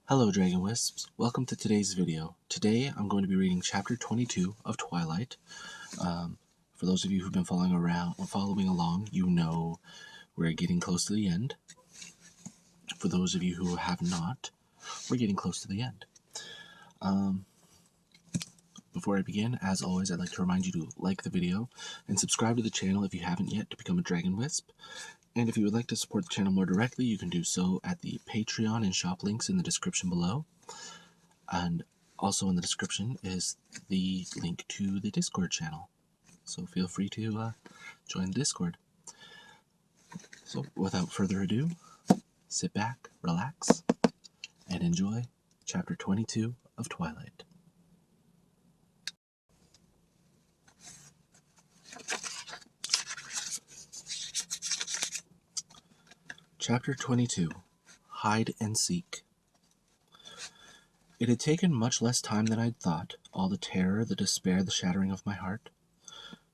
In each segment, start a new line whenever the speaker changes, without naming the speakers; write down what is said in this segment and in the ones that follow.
Hello Dragon Wisps, welcome to today's video. Today I'm going to be reading chapter 22 of Twilight. For those of you who've been following along, you know we're getting close to the end. For those of you who have not, we're getting close to the end. Before I begin, as always, I'd like to remind you to like the video and subscribe to the channel if you haven't yet to become a Dragon Wisp. And if you would like to support the channel more directly, you can do so at the Patreon and shop links in the description below. And also in the description is the link to the Discord channel. So feel free to join the Discord. So without further ado, sit back, relax, and enjoy chapter 22 of Twilight. Chapter 22, Hide and Seek. It had taken much less time than I'd thought, all the terror, the despair, the shattering of my heart.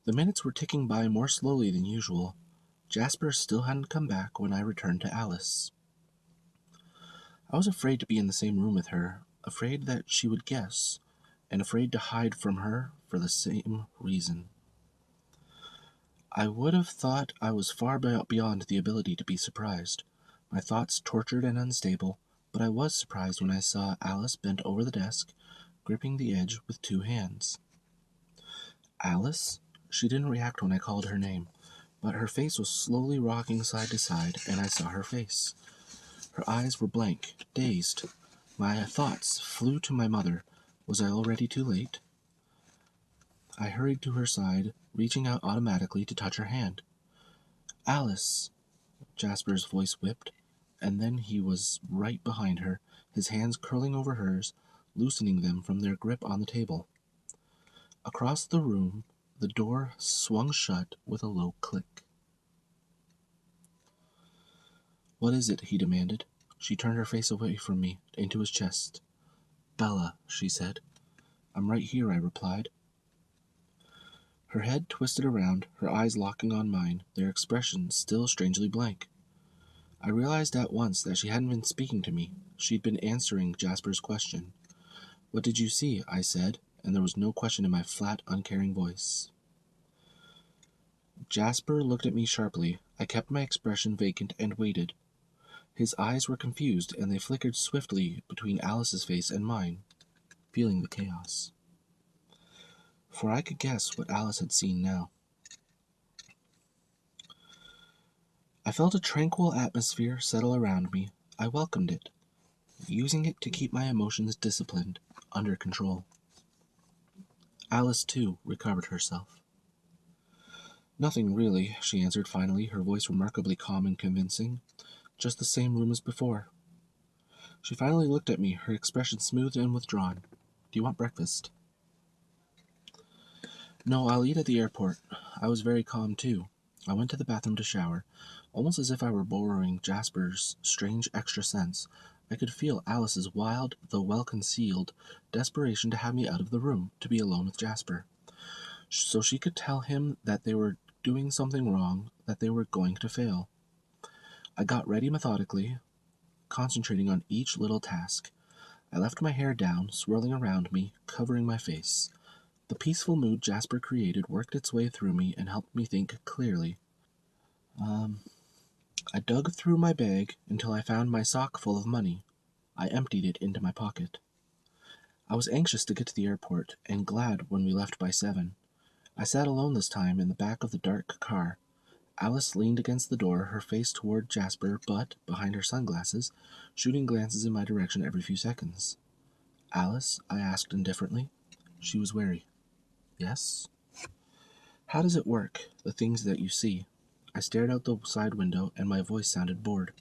The minutes were ticking by more slowly than usual. Jasper still hadn't come back when I returned to Alice. I was afraid to be in the same room with her, afraid that she would guess, and afraid to hide from her for the same reason. I would have thought I was far beyond the ability to be surprised, my thoughts tortured and unstable, but I was surprised when I saw Alice bent over the desk, gripping the edge with two hands. Alice? She didn't react when I called her name, but her face was slowly rocking side to side, and I saw her face. Her eyes were blank, dazed. My thoughts flew to my mother. Was I already too late? I hurried to her side, reaching out automatically to touch her hand. Alice! Jasper's voice whipped, and then he was right behind her, his hands curling over hers, loosening them from their grip on the table. Across the room, the door swung shut with a low click. "What is it?" he demanded. She turned her face away from me, into his chest. "Bella," she said. "I'm right here," I replied. Her head twisted around, her eyes locking on mine, their expression still strangely blank. I realized at once that she hadn't been speaking to me. She'd been answering Jasper's question. "What did you see?" I said, and there was no question in my flat, uncaring voice. Jasper looked at me sharply. I kept my expression vacant and waited. His eyes were confused, and they flickered swiftly between Alice's face and mine, feeling the chaos. For I could guess what Alice had seen now. I felt a tranquil atmosphere settle around me. I welcomed it, using it to keep my emotions disciplined, under control. Alice, too, recovered herself. "Nothing, really," she answered finally, her voice remarkably calm and convincing. "Just the same room as before." She finally looked at me, her expression smooth and withdrawn. "Do you want breakfast?" "No, I'll eat at the airport." I was very calm, too. I went to the bathroom to shower, almost as if I were borrowing Jasper's strange extra sense. I could feel Alice's wild, though well-concealed, desperation to have me out of the room, to be alone with Jasper, so she could tell him that they were doing something wrong, that they were going to fail. I got ready methodically, concentrating on each little task. I left my hair down, swirling around me, covering my face. The peaceful mood Jasper created worked its way through me and helped me think clearly. I dug through my bag until I found my sock full of money. I emptied it into my pocket. I was anxious to get to the airport, and glad when we left by 7. I sat alone this time in the back of the dark car. Alice leaned against the door, her face toward Jasper, but, behind her sunglasses, shooting glances in my direction every few seconds. "Alice?" I asked indifferently. She was wary. "Yes?" "How does it work, the things that you see?" I stared out the side window, and my voice sounded bored.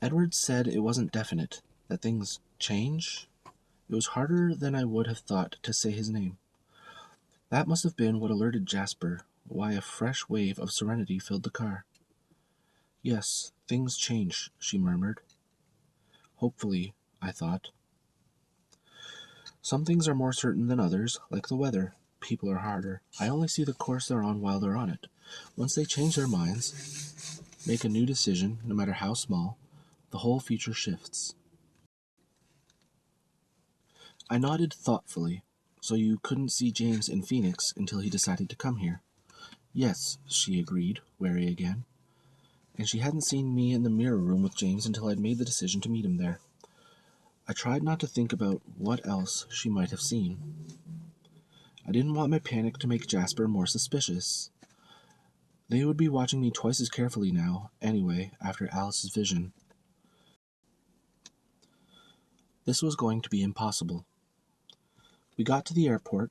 "Edward said it wasn't definite, that things change." It was harder than I would have thought to say his name. That must have been what alerted Jasper, why a fresh wave of serenity filled the car. "Yes, things change," she murmured. Hopefully, I thought. Some things are more certain than others, like the weather. People are harder. I only see the course they're on while they're on it. Once they change their minds, make a new decision, no matter how small, The whole future shifts. I nodded thoughtfully. So you couldn't see James in Phoenix until he decided to come here? Yes, she agreed, wary again. And she hadn't seen me in the mirror room with James until I'd made the decision to meet him there. I tried not to think about what else she might have seen. I didn't want my panic to make Jasper more suspicious. They would be watching me twice as carefully now, anyway, after Alice's vision. This was going to be impossible. We got to the airport.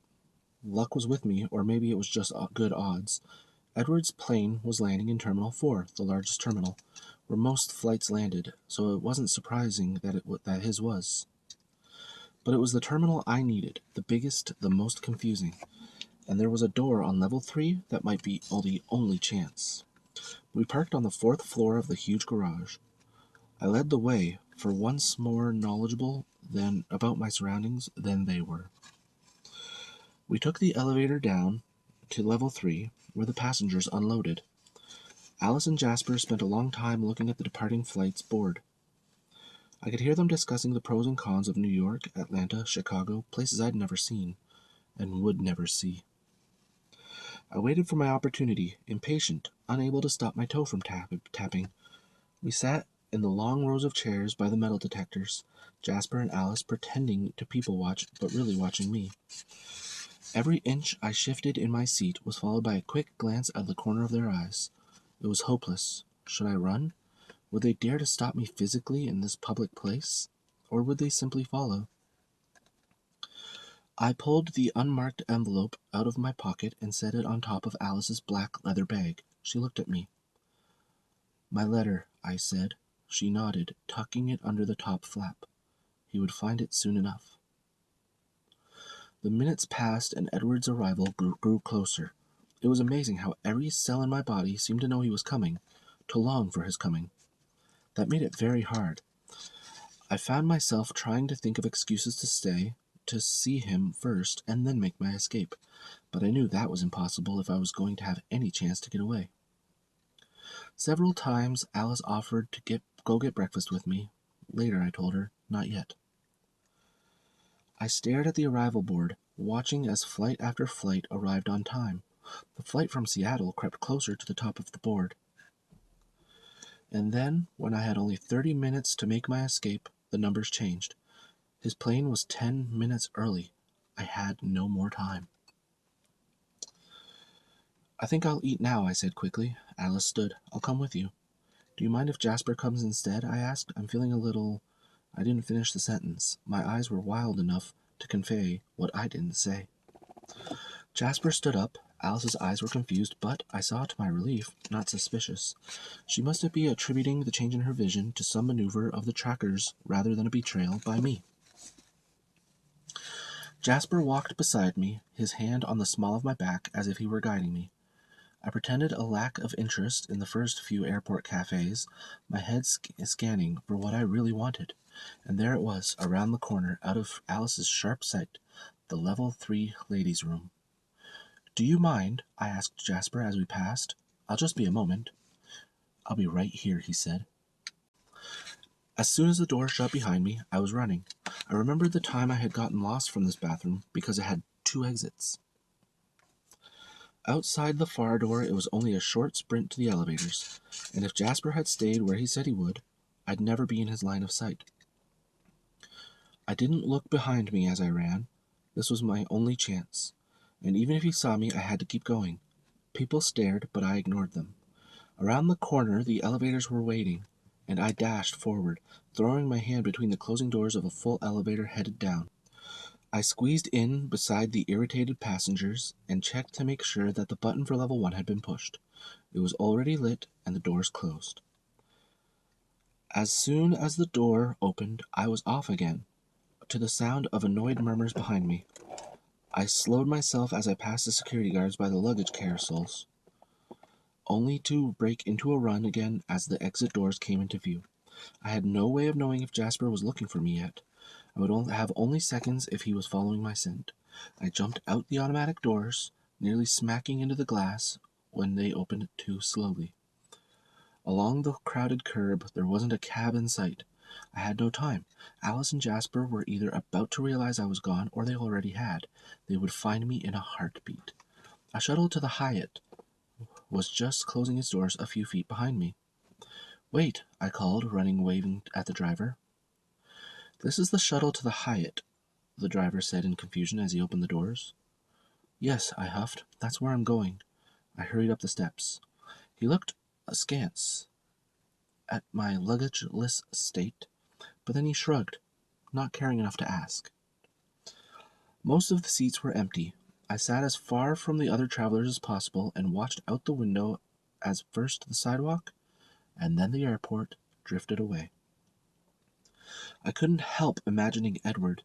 Luck was with me, or maybe it was just good odds. Edward's plane was landing in Terminal 4, the largest terminal, where most flights landed, so it wasn't surprising that his was. But it was the terminal I needed, the biggest, the most confusing, and there was a door on level 3 that might be the only chance. We parked on the 4th floor of the huge garage. I led the way, for once more knowledgeable about my surroundings than they were. We took the elevator down to level 3, where the passengers unloaded. Alice and Jasper spent a long time looking at the departing flight's board. I could hear them discussing the pros and cons of New York, Atlanta, Chicago, places I'd never seen, and would never see. I waited for my opportunity, impatient, unable to stop my toe from tapping. We sat in the long rows of chairs by the metal detectors, Jasper and Alice pretending to people watch, but really watching me. Every inch I shifted in my seat was followed by a quick glance out of the corner of their eyes. It was hopeless. Should I run? Would they dare to stop me physically in this public place? Or would they simply follow? I pulled the unmarked envelope out of my pocket and set it on top of Alice's black leather bag. She looked at me. My letter, I said. She nodded, tucking it under the top flap. He would find it soon enough. The minutes passed and Edward's arrival grew closer. It was amazing how every cell in my body seemed to know he was coming, to long for his coming. That made it very hard. I found myself trying to think of excuses to stay, to see him first, and then make my escape. But I knew that was impossible if I was going to have any chance to get away. Several times Alice offered to go get breakfast with me. Later, I told her, not yet. I stared at the arrival board, watching as flight after flight arrived on time. The flight from Seattle crept closer to the top of the board. And then, when I had only 30 minutes to make my escape, the numbers changed. His plane was 10 minutes early. I had no more time. I think I'll eat now, I said quickly. Alice stood. I'll come with you. Do you mind if Jasper comes instead? I asked. I'm feeling a little... I didn't finish the sentence. My eyes were wild enough to convey what I didn't say. Jasper stood up. Alice's eyes were confused, but, I saw to my relief, not suspicious. She must be attributing the change in her vision to some maneuver of the trackers rather than a betrayal by me. Jasper walked beside me, his hand on the small of my back as if he were guiding me. I pretended a lack of interest in the first few airport cafes, my head scanning for what I really wanted. And there it was, around the corner, out of Alice's sharp sight, the level 3 ladies' room. Do you mind? I asked Jasper as we passed. I'll just be a moment. I'll be right here, he said. As soon as the door shut behind me, I was running. I remembered the time I had gotten lost from this bathroom because it had 2 exits. Outside the far door, it was only a short sprint to the elevators, and if Jasper had stayed where he said he would, I'd never be in his line of sight. I didn't look behind me as I ran. This was my only chance, and even if he saw me, I had to keep going. People stared, but I ignored them. Around the corner, the elevators were waiting, and I dashed forward, throwing my hand between the closing doors of a full elevator headed down. I squeezed in beside the irritated passengers and checked to make sure that the button for level 1 had been pushed. It was already lit and the doors closed. As soon as the door opened, I was off again, to the sound of annoyed murmurs behind me. I slowed myself as I passed the security guards by the luggage carousels, only to break into a run again as the exit doors came into view. I had no way of knowing if Jasper was looking for me yet. I would have only seconds if he was following my scent. I jumped out the automatic doors, nearly smacking into the glass when they opened too slowly. Along the crowded curb, there wasn't a cab in sight. I had no time. Alice and Jasper were either about to realize I was gone or they already had. They would find me in a heartbeat. A shuttle to the Hyatt was just closing its doors a few feet behind me. "Wait," I called, running, waving at the driver. "This is the shuttle to the Hyatt," the driver said in confusion as he opened the doors. "Yes," I huffed. "That's where I'm going." I hurried up the steps. He looked askance at my luggageless state, but then he shrugged, not caring enough to ask. Most of the seats were empty. I sat as far from the other travelers as possible and watched out the window as first the sidewalk and then the airport drifted away. I couldn't help imagining Edward,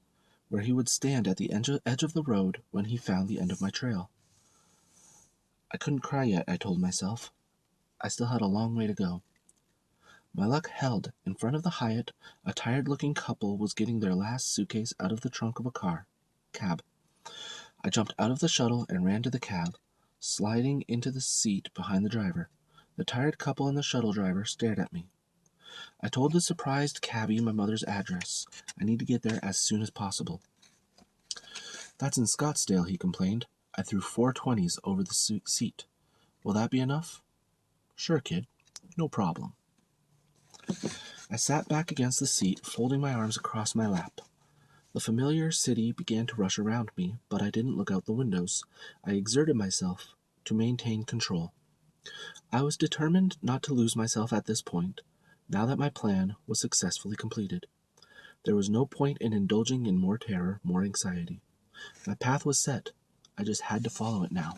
where he would stand at the edge of the road when he found the end of my trail. I couldn't cry yet, I told myself. I still had a long way to go. My luck held. In front of the Hyatt, a tired-looking couple was getting their last suitcase out of the trunk of a cab. I jumped out of the shuttle and ran to the cab, sliding into the seat behind the driver. The tired couple and the shuttle driver stared at me. I told the surprised cabbie my mother's address. I need to get there as soon as possible. "That's in Scottsdale," he complained. I threw 420s over the seat. "Will that be enough?" "Sure, kid. No problem." I sat back against the seat, folding my arms across my lap. The familiar city began to rush around me, but I didn't look out the windows. I exerted myself to maintain control. I was determined not to lose myself at this point, now that my plan was successfully completed. There was no point in indulging in more terror, more anxiety. My path was set. I just had to follow it now.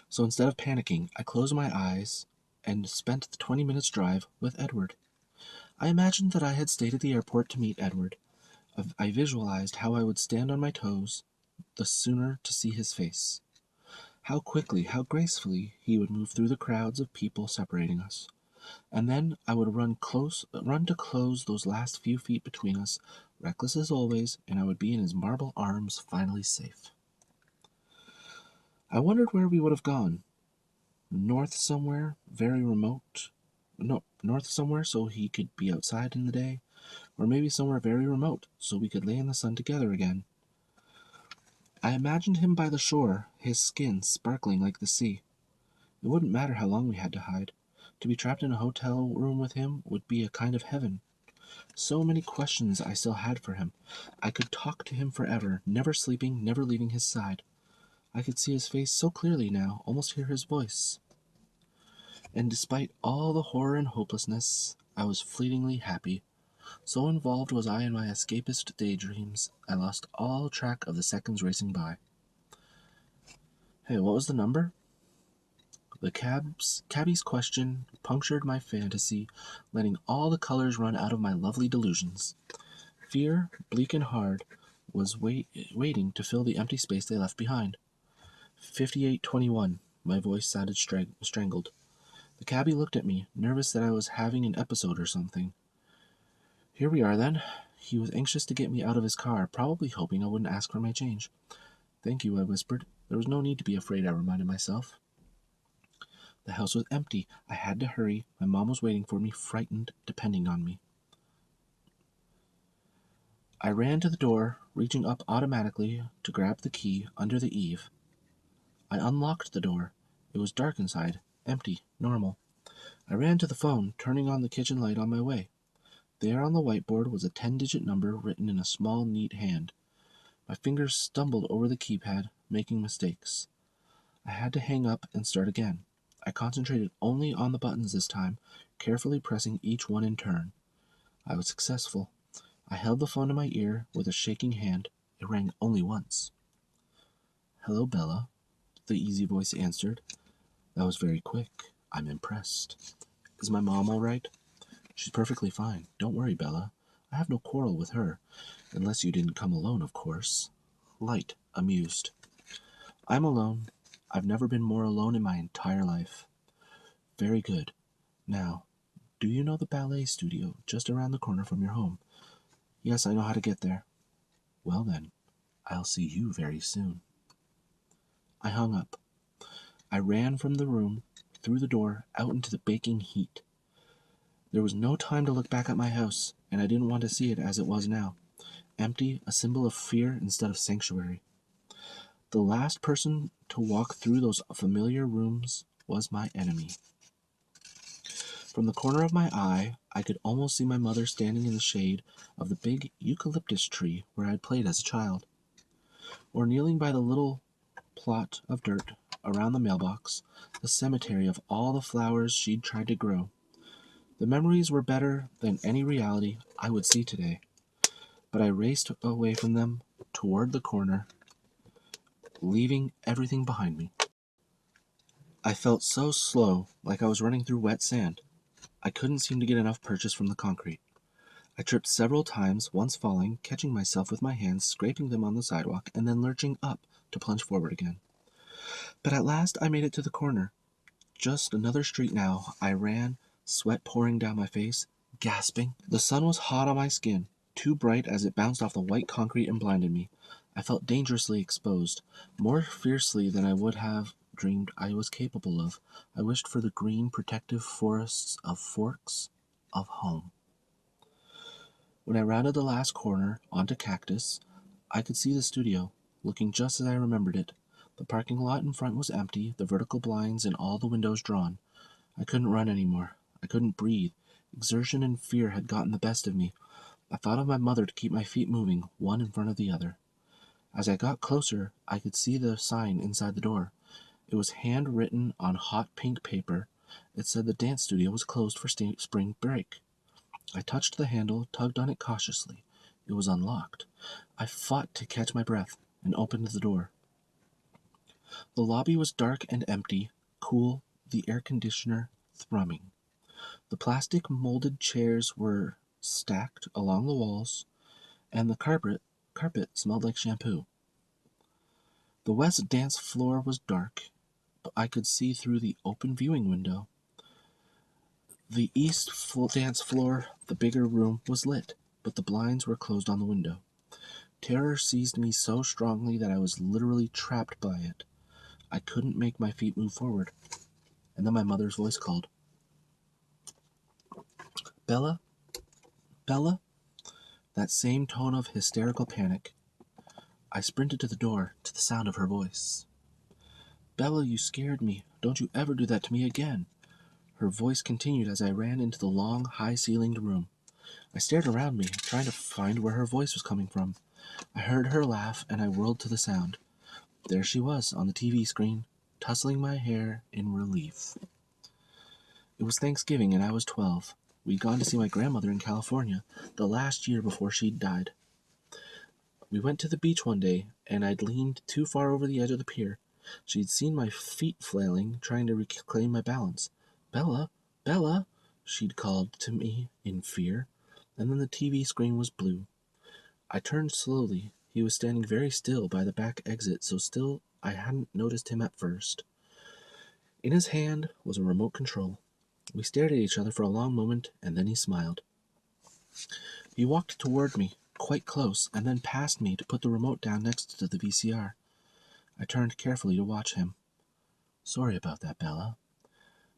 So instead of panicking, I closed my eyes and spent the 20 minutes drive with Edward. I imagined that I had stayed at the airport to meet Edward. I visualized how I would stand on my toes the sooner to see his face. How quickly, how gracefully he would move through the crowds of people separating us. And then I would run to close those last few feet between us, reckless as always, and I would be in his marble arms, finally safe. I wondered where we would have gone. North somewhere, very remote. No, north somewhere so he could be outside in the day, or maybe somewhere very remote so we could lay in the sun together again. I imagined him by the shore, his skin sparkling like the sea. It wouldn't matter how long we had to hide. To be trapped in a hotel room with him would be a kind of heaven. So many questions I still had for him. I could talk to him forever, never sleeping, never leaving his side. I could see his face so clearly now, almost hear his voice. And despite all the horror and hopelessness, I was fleetingly happy. So involved was I in my escapist daydreams, I lost all track of the seconds racing by. "Hey, what was the number?" The cabbie's question punctured my fantasy, letting all the colors run out of my lovely delusions. Fear, bleak and hard, was waiting to fill the empty space they left behind. 5821. My voice sounded strangled. The cabbie looked at me, nervous that I was having an episode or something. "Here we are, then." He was anxious to get me out of his car, probably hoping I wouldn't ask for my change. "Thank you," I whispered. There was no need to be afraid, I reminded myself. The house was empty. I had to hurry. My mom was waiting for me, frightened, depending on me. I ran to the door, reaching up automatically to grab the key under the eave. I unlocked the door. It was dark inside, empty, normal. I ran to the phone, turning on the kitchen light on my way. There on the whiteboard was a 10-digit number written in a small, neat hand. My fingers stumbled over the keypad, making mistakes. I had to hang up and start again. I concentrated only on the buttons this time, carefully pressing each one in turn. I was successful. I held the phone to my ear with a shaking hand. It rang only once. "Hello, Bella," the easy voice answered. That was very quick. I'm impressed. "Is my mom all right?" "She's perfectly fine. Don't worry, Bella. I have no quarrel with her. Unless you didn't come alone, of course." Light, amused. "I'm alone. I've never been more alone in my entire life." "Very good. Now, do you know the ballet studio just around the corner from your home?" "Yes, I know how to get there." "Well then, I'll see you very soon." I hung up. I ran from the room, through the door out into the baking heat. There was no time to look back at my house, and I didn't want to see it as it was now, empty, a symbol of fear instead of sanctuary. The last person to walk through those familiar rooms was my enemy. From the corner of my eye, I could almost see my mother standing in the shade of the big eucalyptus tree where I'd played as a child, or kneeling by the little plot of dirt around the mailbox, the cemetery of all the flowers she'd tried to grow. The memories were better than any reality I would see today, but I raced away from them toward the corner, leaving everything behind me. I felt so slow, like I was running through wet sand. I couldn't seem to get enough purchase from the concrete. I tripped several times, once falling, catching myself with my hands, scraping them on the sidewalk, and then lurching up to plunge forward again. But at last I made it to the corner. Just another street now. I ran, sweat pouring down my face, gasping. The sun was hot on my skin, too bright as it bounced off the white concrete and blinded me. I felt dangerously exposed, more fiercely than I would have dreamed I was capable of. I wished for the green, protective forests of Forks of home. When I rounded the last corner onto Cactus, I could see the studio, looking just as I remembered it. The parking lot in front was empty, the vertical blinds and all the windows drawn. I couldn't run anymore. I couldn't breathe. Exertion and fear had gotten the best of me. I thought of my mother to keep my feet moving, one in front of the other. As I got closer, I could see the sign inside the door. It was handwritten on hot pink paper. It said the dance studio was closed for spring break. I touched the handle, tugged on it cautiously. It was unlocked. I fought to catch my breath and opened the door. The lobby was dark and empty, cool, the air conditioner thrumming. The plastic molded chairs were stacked along the walls, and the carpet smelled like shampoo. The west dance floor was dark, but I could see through the open viewing window. The east dance floor, the bigger room, was lit, but the blinds were closed on the window. Terror seized me so strongly that I was literally trapped by it. I couldn't make my feet move forward. And then my mother's voice called. Bella? Bella? That same tone of hysterical panic. I sprinted to the door, to the sound of her voice. Bella, you scared me. Don't you ever do that to me again. Her voice continued as I ran into the long, high-ceilinged room. I stared around me, trying to find where her voice was coming from. I heard her laugh, and I whirled to the sound. There she was, on the TV screen, tussling my hair in relief. It was Thanksgiving, and I was 12. We'd gone to see my grandmother in California, the last year before she'd died. We went to the beach one day, and I'd leaned too far over the edge of the pier. She'd seen my feet flailing, trying to reclaim my balance. Bella, Bella, she'd called to me in fear, and then the TV screen was blue. I turned slowly. He was standing very still by the back exit, so still I hadn't noticed him at first. In his hand was a remote control. We stared at each other for a long moment, and then he smiled. He walked toward me, quite close, and then past me to put the remote down next to the VCR. I turned carefully to watch him. Sorry about that, Bella.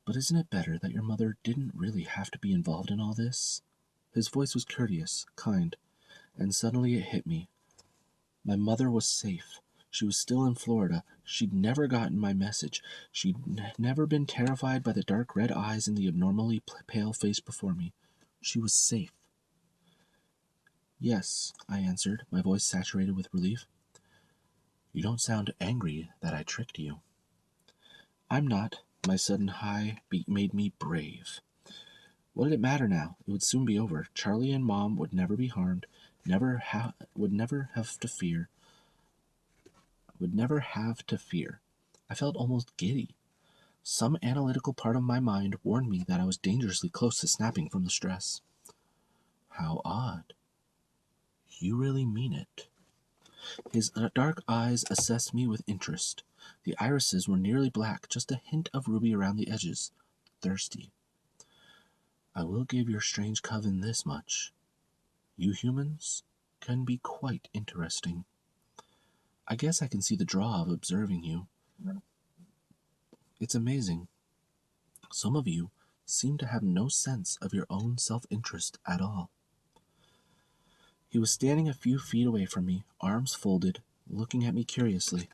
But isn't it better that your mother didn't really have to be involved in all this? His voice was courteous, kind, and suddenly it hit me. My mother was safe. She was still in Florida. She'd never gotten my message. She'd never been terrified by the dark red eyes and the abnormally pale face before me. She was safe. Yes, I answered, my voice saturated with relief. You don't sound angry that I tricked you. I'm not. My sudden high beat made me brave. What did it matter now? It would soon be over. Charlie and Mom would never be harmed, would never have to fear. I felt almost giddy. Some analytical part of my mind warned me that I was dangerously close to snapping from the stress. How odd. You really mean it. His dark eyes assessed me with interest. The irises were nearly black, just a hint of ruby around the edges. Thirsty. I will give your strange coven this much. You humans can be quite interesting. I guess I can see the draw of observing you. It's amazing. Some of you seem to have no sense of your own self-interest at all. He was standing a few feet away from me, arms folded, looking at me curiously.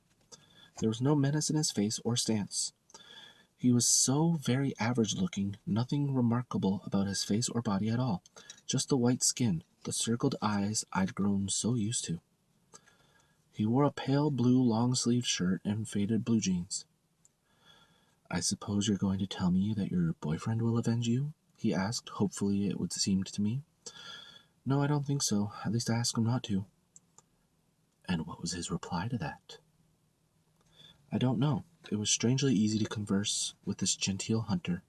There was no menace in his face or stance. He was so very average looking, nothing remarkable about his face or body at all. Just the white skin, the circled eyes I'd grown so used to. He wore a pale blue long-sleeved shirt and faded blue jeans. "I suppose you're going to tell me that your boyfriend will avenge you?" he asked, hopefully it would seem to me. "No, I don't think so. At least I asked him not to." "And what was his reply to that?" "I don't know. It was strangely easy to converse with this genteel hunter.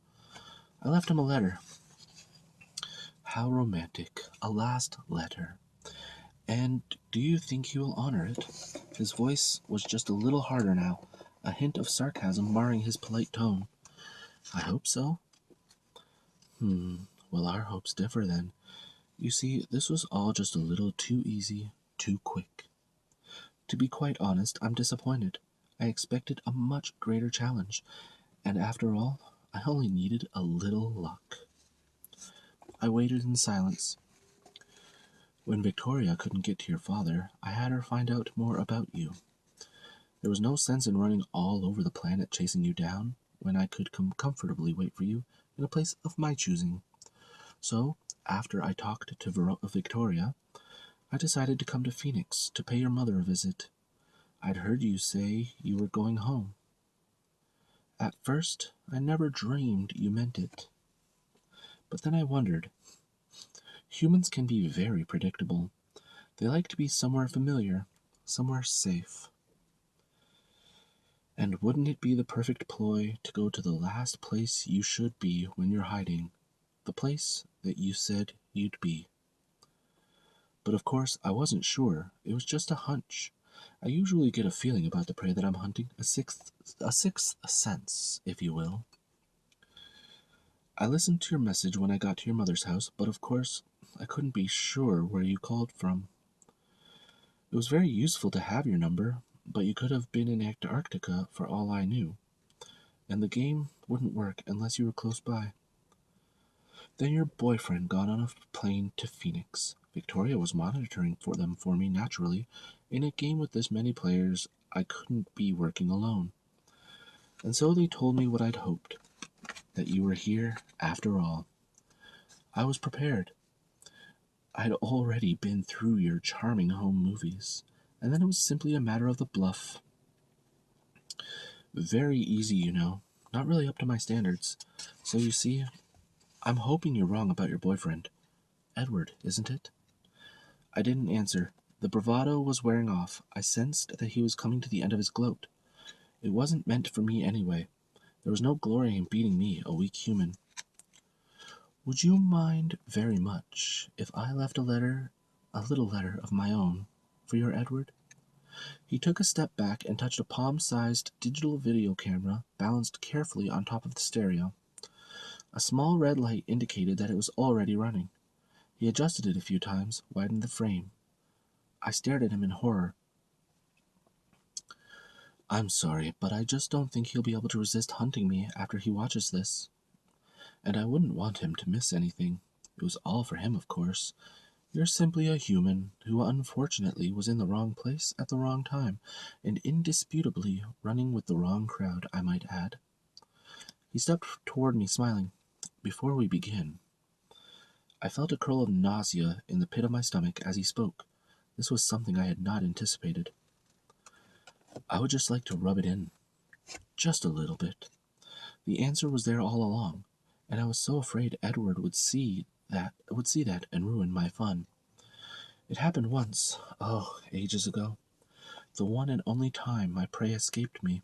I left him a letter." How romantic. A last letter. "And do you think he will honor it?" His voice was just a little harder now, a hint of sarcasm marring his polite tone. "I hope so." Well, our hopes differ then. You see, this was all just a little too easy, too quick. To be quite honest, I'm disappointed. I expected a much greater challenge, and after all, I only needed a little luck. I waited in silence. "When Victoria couldn't get to your father, I had her find out more about you. There was no sense in running all over the planet chasing you down, when I could comfortably wait for you in a place of my choosing. So, after I talked to Victoria, I decided to come to Phoenix to pay your mother a visit. I'd heard you say you were going home. At first, I never dreamed you meant it. But then I wondered. Humans can be very predictable. They like to be somewhere familiar, somewhere safe. And wouldn't it be the perfect ploy to go to the last place you should be when you're hiding, the place that you said you'd be? But of course, I wasn't sure. It was just a hunch. I usually get a feeling about the prey that I'm hunting, a sixth sense, if you will. I listened to your message when I got to your mother's house, but of course, I couldn't be sure where you called from. It was very useful to have your number, but you could have been in Antarctica for all I knew, and the game wouldn't work unless you were close by. Then your boyfriend got on a plane to Phoenix. Victoria was monitoring for them for me naturally. In a game with this many players, I couldn't be working alone. And so they told me what I'd hoped, that you were here after all. I was prepared. I'd already been through your charming home movies, and then it was simply a matter of the bluff. Very easy, you know. Not really up to my standards. So you see, I'm hoping you're wrong about your boyfriend. Edward, isn't it? I didn't answer. The bravado was wearing off. I sensed that he was coming to the end of his gloat. It wasn't meant for me anyway. There was no glory in beating me, a weak human. Would you mind very much if I left a little letter of my own, for your Edward? He took a step back and touched a palm-sized digital video camera balanced carefully on top of the stereo. A small red light indicated that it was already running. He adjusted it a few times, widened the frame. I stared at him in horror. "I'm sorry, but I just don't think he'll be able to resist hunting me after he watches this. And I wouldn't want him to miss anything. It was all for him, of course. You're simply a human who unfortunately was in the wrong place at the wrong time, and indisputably running with the wrong crowd, I might add." He stepped toward me, smiling. "Before we begin." I felt a curl of nausea in the pit of my stomach as he spoke. This was something I had not anticipated. "I would just like to rub it in. Just a little bit." The answer was there all along, and I was so afraid Edward would see that and ruin my fun. It happened once, ages ago. The one and only time my prey escaped me.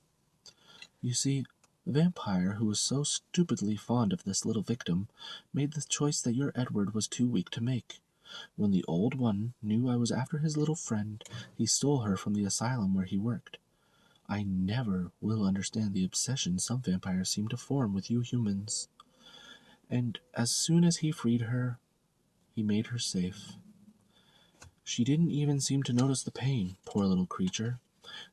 You see, the vampire who was so stupidly fond of this little victim made the choice that your Edward was too weak to make. When the old one knew I was after his little friend, he stole her from the asylum where he worked. I never will understand the obsession some vampires seem to form with you humans. And as soon as he freed her, he made her safe. She didn't even seem to notice the pain, poor little creature.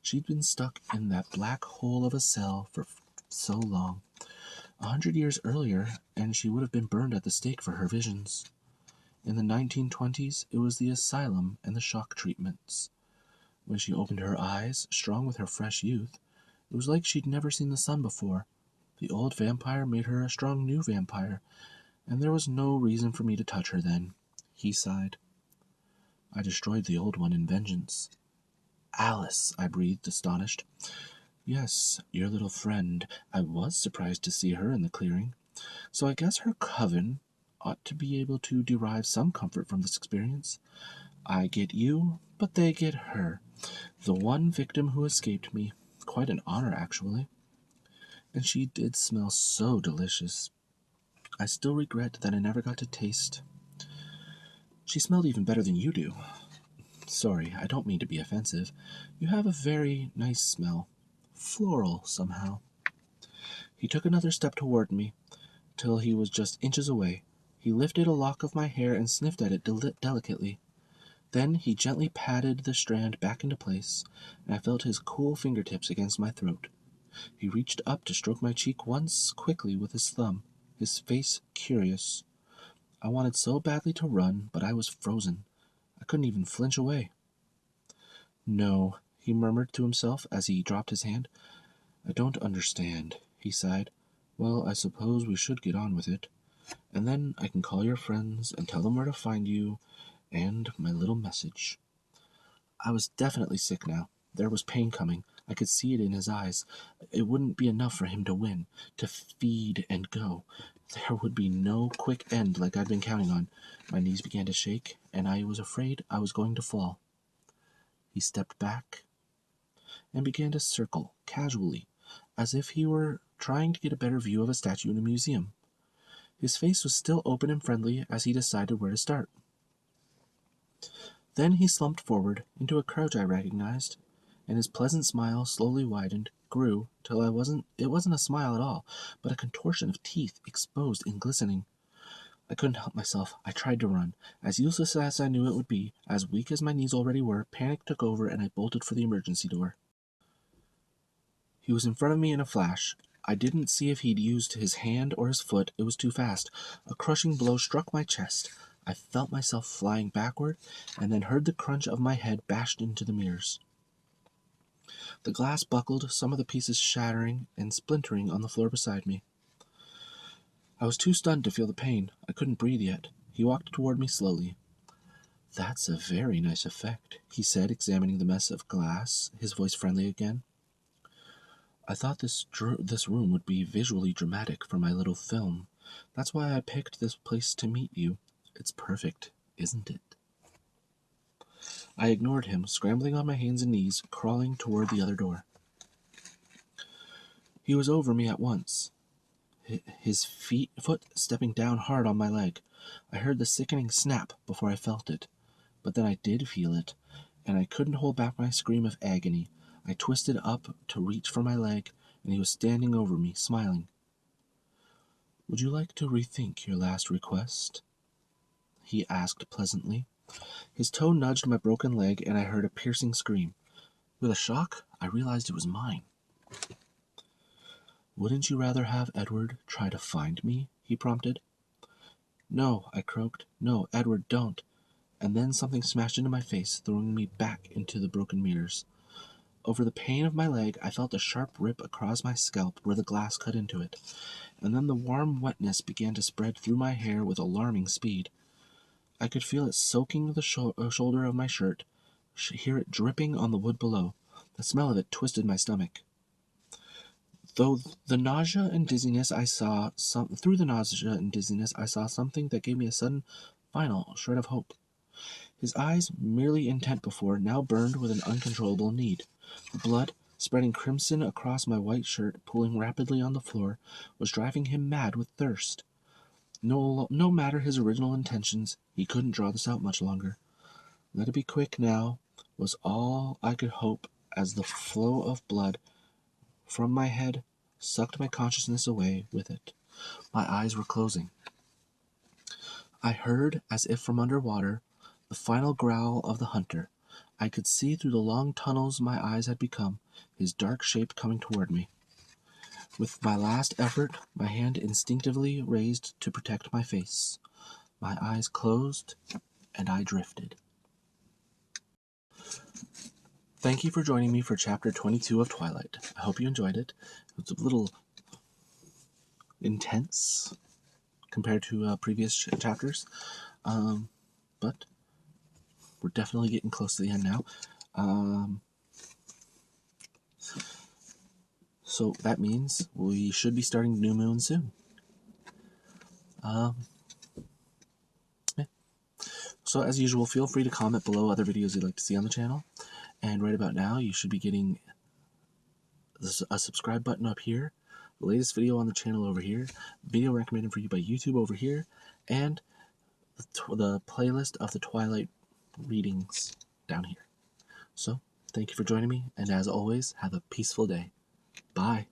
She'd been stuck in that black hole of a cell for so long. 100 years earlier, and she would have been burned at the stake for her visions. In the 1920s, it was the asylum and the shock treatments. When she opened her eyes, strong with her fresh youth, it was like she'd never seen the sun before. The old vampire made her a strong new vampire, and there was no reason for me to touch her then. He sighed. I destroyed the old one in vengeance. Alice, I breathed, astonished. Yes, your little friend. I was surprised to see her in the clearing. So I guess her coven ought to be able to derive some comfort from this experience. I get you, but they get her. The one victim who escaped me. Quite an honor, actually. And she did smell so delicious. I still regret that I never got to taste. She smelled even better than you do. Sorry, I don't mean to be offensive. You have a very nice smell. Floral, somehow. He took another step toward me, till he was just inches away. He lifted a lock of my hair and sniffed at it delicately. Then he gently patted the strand back into place, and I felt his cool fingertips against my throat. He reached up to stroke my cheek once quickly with his thumb, his face curious. I wanted so badly to run, but I was frozen. I couldn't even flinch away. No, he murmured to himself as he dropped his hand. I don't understand, he sighed. Well, I suppose we should get on with it. And then I can call your friends and tell them where to find you, and my little message. I was definitely sick now. There was pain coming. I could see it in his eyes. It wouldn't be enough for him to win, to feed and go. There would be no quick end like I'd been counting on. My knees began to shake, and I was afraid I was going to fall. He stepped back and began to circle, casually, as if he were trying to get a better view of a statue in a museum. His face was still open and friendly as he decided where to start. Then he slumped forward into a crouch I recognized, and his pleasant smile slowly widened, grew, till it wasn't a smile at all, but a contortion of teeth exposed and glistening. I couldn't help myself. I tried to run. As useless as I knew it would be, as weak as my knees already were, panic took over and I bolted for the emergency door. He was in front of me in a flash. I didn't see if he'd used his hand or his foot. It was too fast. A crushing blow struck my chest. I felt myself flying backward, and then heard the crunch of my head bashed into the mirrors. The glass buckled, some of the pieces shattering and splintering on the floor beside me. I was too stunned to feel the pain. I couldn't breathe yet. He walked toward me slowly. That's a very nice effect, he said, examining the mess of glass, his voice friendly again. I thought this room would be visually dramatic for my little film. That's why I picked this place to meet you. It's perfect, isn't it? I ignored him, scrambling on my hands and knees, crawling toward the other door. He was over me at once, his foot stepping down hard on my leg. I heard the sickening snap before I felt it, but then I did feel it, and I couldn't hold back my scream of agony. I twisted up to reach for my leg, and he was standing over me, smiling. Would you like to rethink your last request? He asked pleasantly. His toe nudged my broken leg, and I heard a piercing scream. With a shock, I realized it was mine. Wouldn't you rather have Edward try to find me? He prompted. No, I croaked. No, Edward, don't. And then something smashed into my face, throwing me back into the broken mirrors. Over the pain of my leg, I felt a sharp rip across my scalp where the glass cut into it, and then the warm wetness began to spread through my hair with alarming speed. I could feel it soaking the shoulder of my shirt, hear it dripping on the wood below. The smell of it twisted my stomach. Through the nausea and dizziness, I saw something that gave me a sudden, final shred of hope. His eyes, merely intent before, now burned with an uncontrollable need. The blood, spreading crimson across my white shirt, pooling rapidly on the floor, was driving him mad with thirst. No matter his original intentions, he couldn't draw this out much longer. Let it be quick now, was all I could hope as the flow of blood from my head sucked my consciousness away with it. My eyes were closing. I heard, as if from underwater, the final growl of the hunter. I could see through the long tunnels my eyes had become, his dark shape coming toward me. With my last effort, my hand instinctively raised to protect my face. My eyes closed, and I drifted. Thank you for joining me for Chapter 22 of Twilight. I hope you enjoyed it. It was a little intense compared to previous chapters, but we're definitely getting close to the end now. So that means we should be starting New Moon soon. Yeah. So as usual, feel free to comment below other videos you'd like to see on the channel. And right about now, you should be getting a subscribe button up here, the latest video on the channel over here, video recommended for you by YouTube over here, and the playlist of the Twilight readings down here. So, thank you for joining me, and as always, have a peaceful day. Bye.